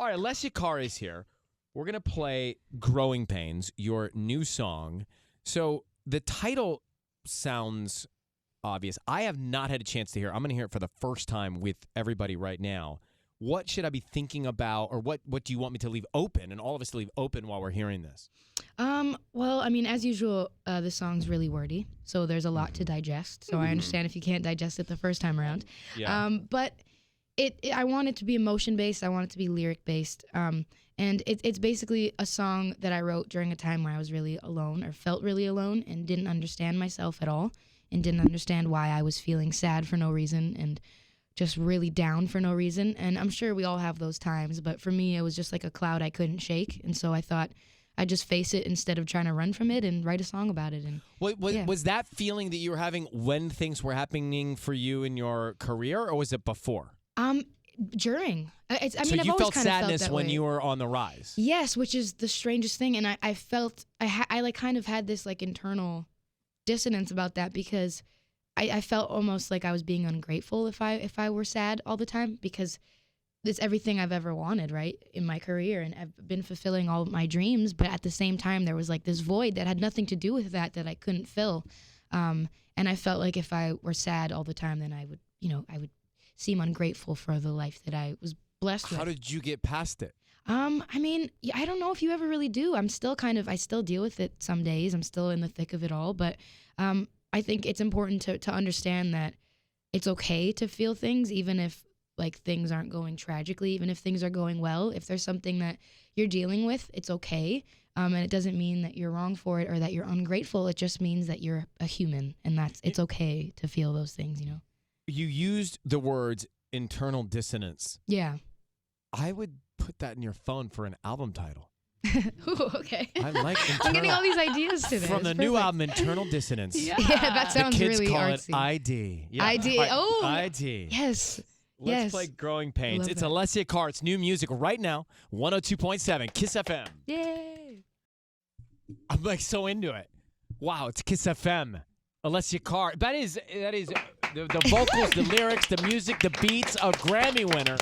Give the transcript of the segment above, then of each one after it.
All right, Alessia Cara is here. We're going to play Growing Pains, your new song. So the title sounds obvious. I have not had a chance to hear it. I'm going to hear it for the first time with everybody right now. What should I be thinking about, or what do you want me to leave open, and all of us to leave open while we're hearing this? Well, I mean, as usual, the song's really wordy, so there's a lot to digest. So I understand if you can't digest it the first time around. Yeah. But I want it to be emotion-based. I want it to be lyric-based. And it's basically a song that I wrote during a time where I was really alone, or felt really alone, and didn't understand myself at all, and didn't understand why I was feeling sad for no reason, and just really down for no reason. And I'm sure we all have those times, but for me, it was just like a cloud I couldn't shake. And so I thought I'd just face it instead of trying to run from it, and write a song about it. And was that feeling that you were having when things were happening for you in your career, or was it before? During. So I've you always felt kind of sadness felt that when way. you were on the rise. Yes, which is the strangest thing. And I felt, I like kind of had this like internal dissonance about that, because I felt almost like I was being ungrateful if I were sad all the time, because it's everything I've ever wanted, right, in my career, and I've been fulfilling all of my dreams, but at the same time there was like this void that had nothing to do with that I couldn't fill. And I felt like if I were sad all the time, then I would seem ungrateful for the life that I was blessed with. How did you get past it? I mean, I don't know if you ever really do. I still deal with it some days. I'm still in the thick of it all, but I think it's important to understand that it's okay to feel things, even if like things aren't going tragically, even if things are going well. If there's something that you're dealing with, it's okay. And it doesn't mean that you're wrong for it or that you're ungrateful. It just means that you're a human, and it's okay to feel those things, you know? You used the words internal dissonance. Yeah. I would put that in your phone for an album title. Ooh, okay. I like internal. I'm getting all these ideas today. From It's the new perfect. album, Internal Dissonance. Yeah. Yeah, that sounds the kids really call artsy. it ID. Yeah. ID. All right, Oh. ID. Yes. Let's Yes. play Growing Pains. love It's that. Alessia Cara's new music right now, 102.7 Kiss FM. Yay. I'm like so into it. Wow, it's Kiss FM. Alessia Cara. That is the vocals, the lyrics, the music, the beats, a Grammy winner.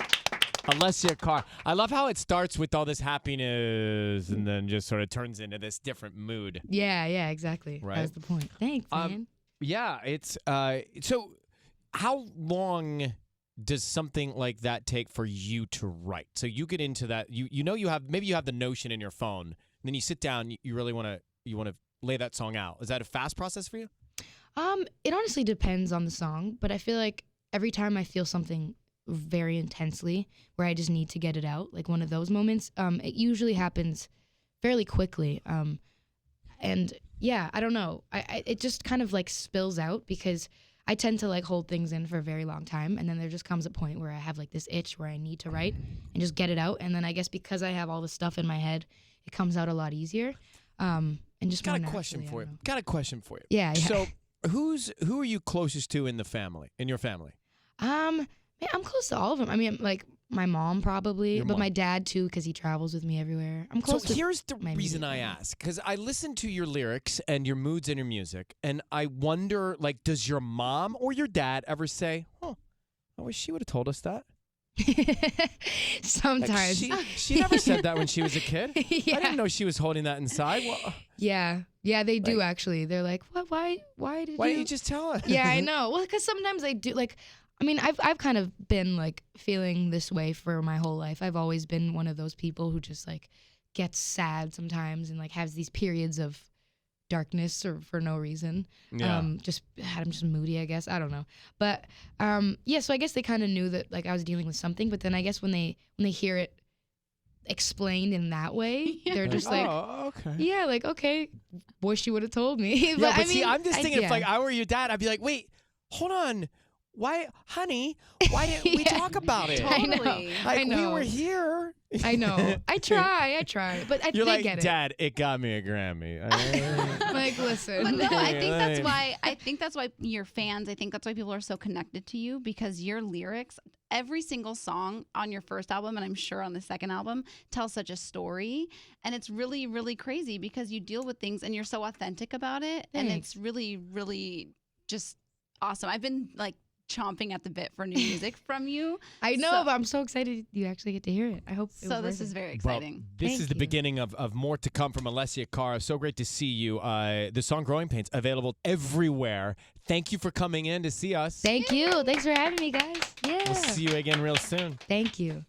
Alessia Cara. I love how it starts with all this happiness and then just sort of turns into this different mood. Yeah, exactly. Right. That's the point. Thanks, man. Yeah, it's so how long does something like that take for you to write? So you get into that, you know you have the notion in your phone, and then you sit down, you really want to lay that song out. Is that a fast process for you? It honestly depends on the song, but I feel like every time I feel something very intensely where I just need to get it out, like one of those moments, it usually happens fairly quickly. And yeah, I don't know. It just kind of like spills out, because I tend to like hold things in for a very long time, and then there just comes a point where I have like this itch where I need to write and just get it out. And then I guess because I have all the stuff in my head, it comes out a lot easier. And just Got more a question naturally, for you. I don't know. Got a question for you. Yeah. So who are you closest to in your family? Man, I'm close to all of them. I mean, like my mom probably, Your but mom. my dad too, because he travels with me everywhere. I'm close So to. here's the my reason immediate I family. ask, because I listen to your lyrics and your moods and your music, and I wonder, like, does your mom or your dad ever say, "Oh, I wish she would have told us that"? Like, Sometimes. she never said that when she was a kid. Yeah. I didn't know she was holding that inside. Yeah, they do Like- actually. They're like, what? Why did Why you? didn't you just tell us? Yeah, I know. Well, because sometimes I do. Like, I mean, I've kind of been like feeling this way for my whole life. I've always been one of those people who just like gets sad sometimes and like has these periods of darkness or for no reason. Yeah. I'm just moody, I guess. I don't know. But yeah, so I guess they kind of knew that like I was dealing with something, but then I guess when they hear it explained in that way, they're just like, oh, okay. yeah, like, okay, wish you would have told me. Yeah, I but see, mean, I'm just thinking if like yeah. I were your dad, I'd be like, wait, hold on. Why, honey, why didn't we Yeah. talk about it? I know. Totally. Like, I know. we were here. I know. I try. But You're they like, get it. Dad, it got me a Grammy. Like, listen. But no, I think that's Like- why. I think that's why your fans. I think that's why people are so connected to you, because your lyrics, every single song on your first album, and I'm sure on the second album, tells such a story, and it's really, really crazy because you deal with things and you're so authentic about it, and Thanks. it's really, really just awesome. I've been like chomping at the bit for new music from you. I know, So- but I'm so excited you actually get to hear it. I hope. So this is very exciting. Well, this Thank is the you. beginning of more to come from Alessia Cara. So great to see you. The song Growing Pains available everywhere. Thank you for coming in to see us. Thank you. Thanks for having me, guys. Yeah. We'll see you again real soon. Thank you.